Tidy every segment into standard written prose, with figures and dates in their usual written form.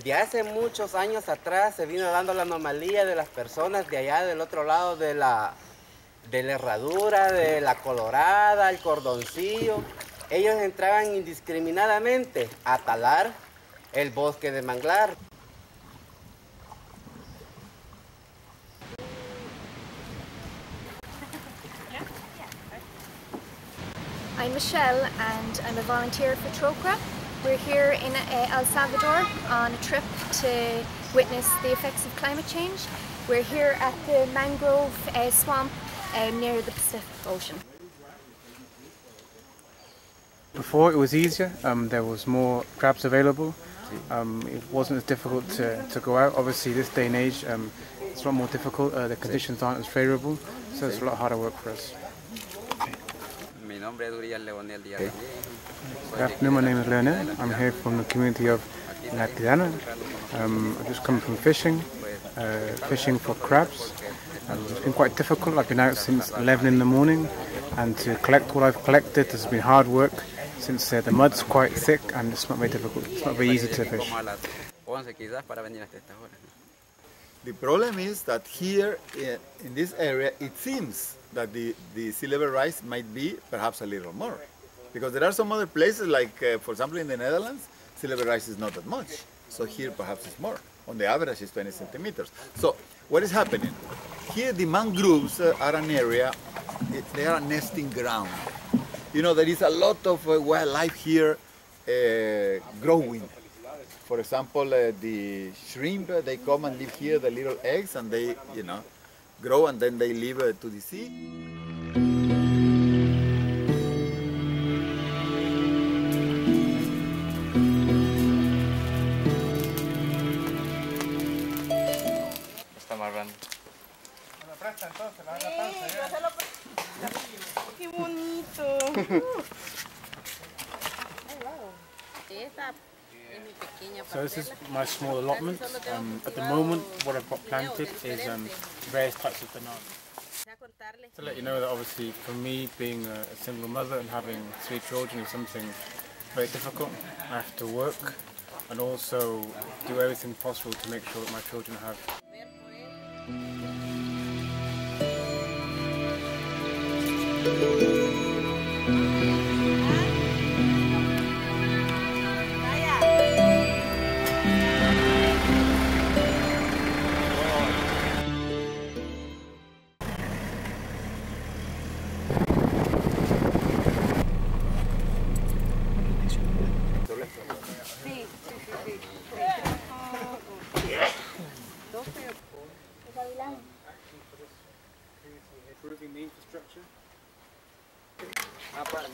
desde hace muchos años atrás se vino dando la anomalía de las personas de allá del otro lado de la Herradura, de la Colorada, el Cordoncillo. Ellos entraban indiscriminadamente a talar el bosque de manglar. I'm Michelle and I'm a volunteer for TROCRA. We're here in El Salvador on a trip to witness the effects of climate change. We're here at the mangrove swamp near the Pacific Ocean. Before it was easier, there was more crabs available. It wasn't as difficult to go out. Obviously this day and age it's a lot more difficult, the conditions aren't as favourable, so it's a lot harder work for us. Good afternoon, my name is Leonel. I'm here from the community of Tala. I've just come from fishing for crabs. It's been quite difficult. I've been out since 11 in the morning, and to collect what I've collected has been hard work since the mud's quite thick and it's not very difficult. It's not very easy to fish. The problem is that here in this area it seems that the sea level rise might be perhaps a little more. Because there are some other places like, for example, in the Netherlands, sea level rise is not that much. So here perhaps it's more. On the average it's 20 centimeters. So what is happening? Here the mangroves are an area, they are a nesting ground. You know, there is a lot of wildlife here growing. For example, the shrimp, they come and live here, the little eggs, and they, you know, grow and then they leave to the sea. Está amarrando. ¡Qué bonito! So this is my small allotment. At the moment what I've got planted is various types of bananas. To let you know that obviously for me being a single mother and having 3 children is something very difficult. I have to work and also do everything possible to make sure that my children have.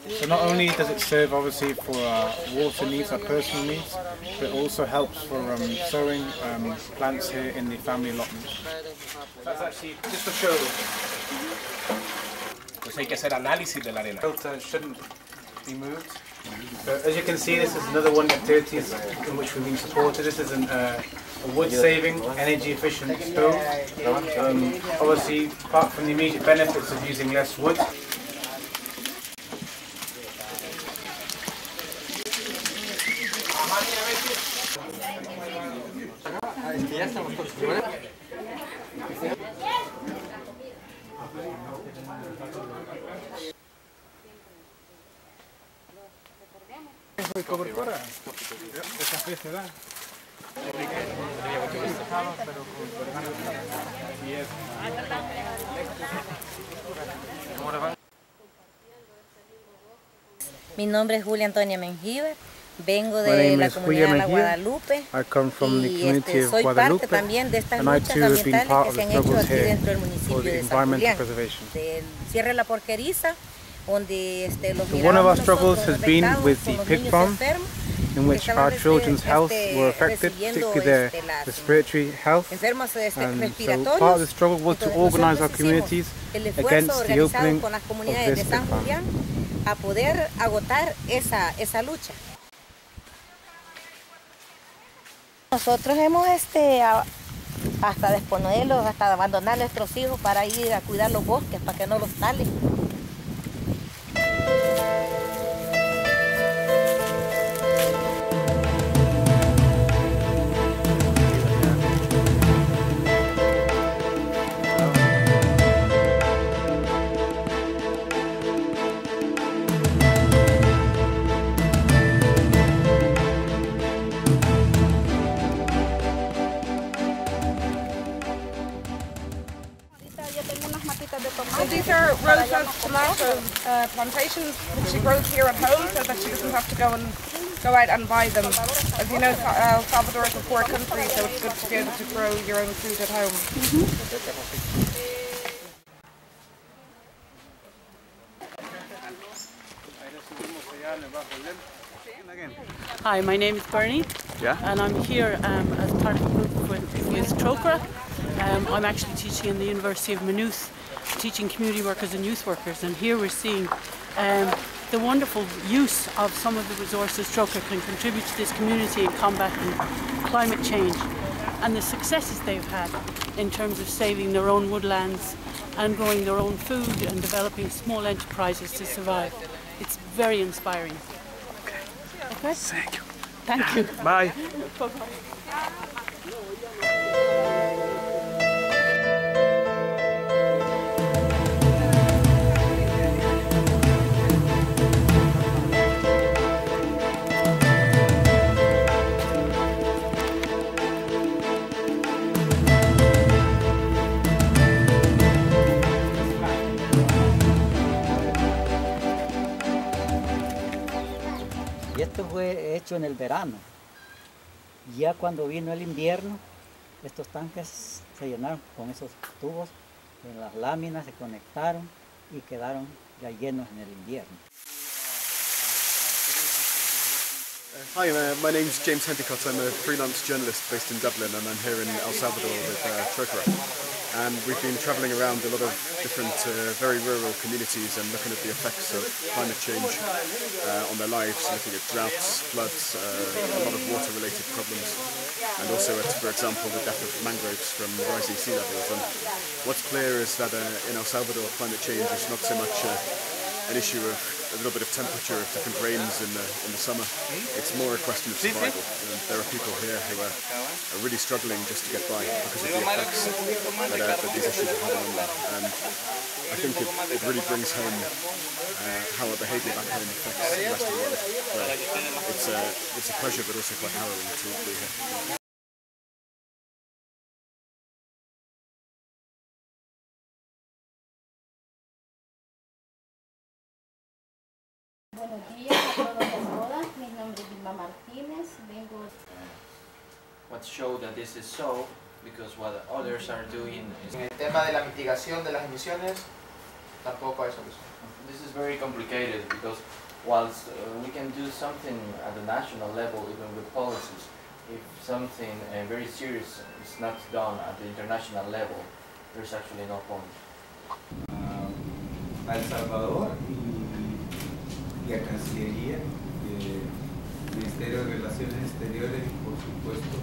So not only does it serve obviously for our water needs, our personal needs, but it also helps for sowing plants here in the family allotment. That's actually just to show you. Pues hay que hacer análisis de la arena. Filter shouldn't be moved. So as you can see, this is another one of the activities in which we've been supported. This is a wood-saving, energy-efficient stove. Obviously, apart from the immediate benefits of using less wood, Mi nombre es Julia Antonia Mengíbar, vengo de la comunidad de la Guadalupe y soy parte también de estas luchas ambientales que se han hecho aquí dentro del municipio de San Julián. Del cierre de la porqueriza, donde los one of our miramos struggles has nosotros been conectados with con the los pig niños farm, enfermos, in which our children's health were affected, particularly their respiratory health. enfermos So part of the respiratorios. struggle was to organize our communities El esfuerzo against the organizado opening con las of comunidades de this pig San farm. Julián a poder agotar esa lucha. Nosotros hemos hasta disponerlos, hasta abandonar a nuestros hijos para ir a cuidar los bosques, para que no los talen. So these are Rosa's tomato plantations which she grows here at home so that she doesn't have to go out and buy them. As you know, El Salvador is a poor country, so it's good to be able to grow your own food at home. Hi, my name is Bernie, and I'm here as part of a group with Trocra. I'm actually teaching in the University of Maynooth, teaching community workers and youth workers, and here we're seeing the wonderful use of some of the resources Trocra can contribute to this community in combating climate change, and the successes they've had in terms of saving their own woodlands and growing their own food and developing small enterprises to survive. It's very inspiring. Okay? Thank you. Thank you. Bye. Y esto fue hecho en el verano. Ya cuando vino el invierno, estos tanques se llenaron con esos tubos, en las láminas se conectaron y quedaron ya llenos en el invierno. Hi, my name's James Hendicott. I'm a freelance journalist based in Dublin, and I'm here in El Salvador with Trocra. And we've been travelling around a lot of different very rural communities and looking at the effects of climate change on their lives, looking at droughts, floods, a lot of water-related problems, and also at, for example, the death of mangroves from rising sea levels. And what's clear is that in El Salvador, climate change is not so much an issue of a little bit of temperature, of different rains in the summer. It's more a question of survival. And there are people here who are really struggling just to get by because of the effects that these issues are having on them. And I think it really brings home how our behaviour back home affects the rest of the world. So it's a pleasure, but also quite harrowing to be here. Buenos días a todos y todas. Mi nombre es Vilma Martínez. Vengo. What show that this is so, because what others are doing is. En el tema de la mitigación de las emisiones, tampoco hay solución. This is very complicated because whilst we can do something at the national level, even with policies, if something very serious is not done at the international level, there's actually no point. A El Salvador y a Cancillería, Ministerio de Relaciones Exteriores y por supuesto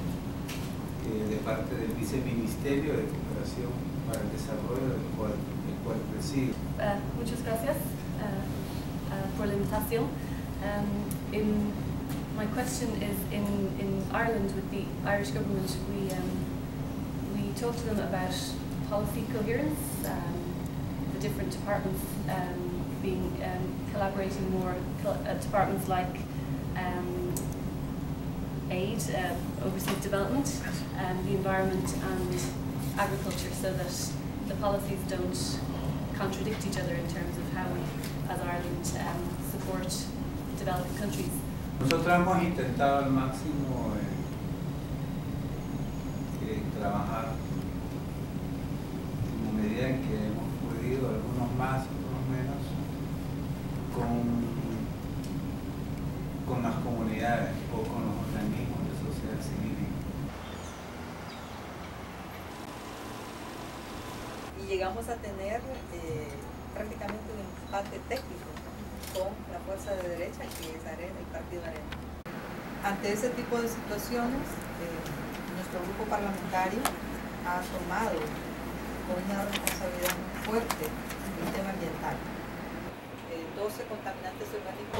de parte del Viceministerio de Cooperación para el Desarrollo el cual presido. Muchas gracias por la invitación. My question is in Ireland with the Irish government, we talked to them about policy coherence, the different departments collaborating more, departments like aid, overseas development, the environment and agriculture, so that the policies don't contradict each other in terms of how we, as Ireland, support developing countries. Nosotros hemos intentado al máximo trabajar en la medida en que hemos podido, algunos más, otros menos, con las comunidades o con los organismos de sociedad civil. Y llegamos a tener prácticamente un empate técnico con la fuerza de derecha, que es Arena, el partido Arena. Ante ese tipo de situaciones, nuestro grupo parlamentario ha tomado con una responsabilidad muy fuerte el tema ambiental. 12 contaminantes orgánicos.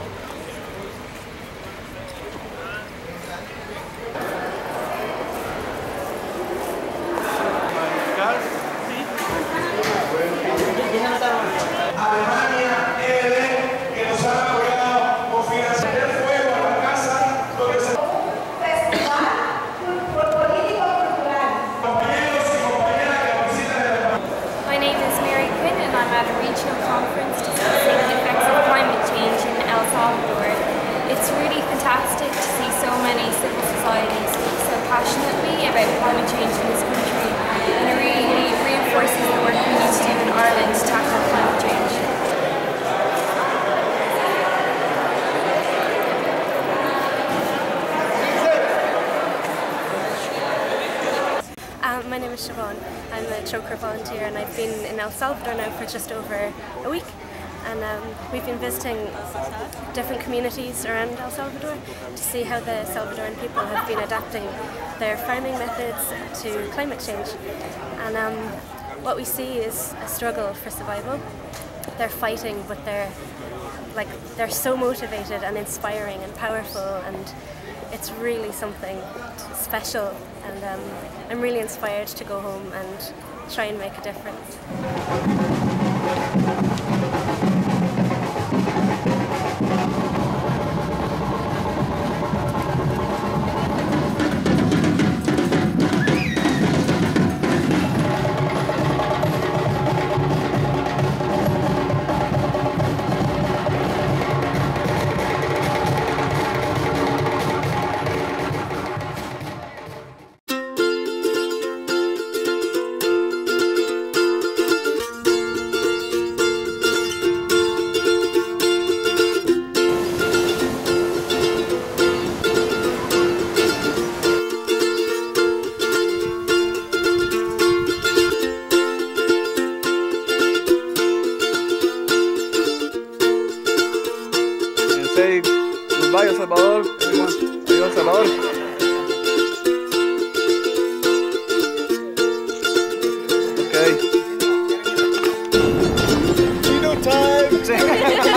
Alemania, que nos han apoyado con financiación del fuego a la casa donde se... Festival político cultural. Compañeros y compañeras que nos visitan. My name is Trocra volunteer, and I've been in El Salvador now for just over a week. And we've been visiting different communities around El Salvador to see how the Salvadoran people have been adapting their farming methods to climate change. And what we see is a struggle for survival. They're fighting, but they're so motivated and inspiring and powerful, and it's really something special. And I'm really inspired to go home and try and make a difference. Say goodbye, El Salvador. Everyone. Adiós, Salvador. Okay. Chino time!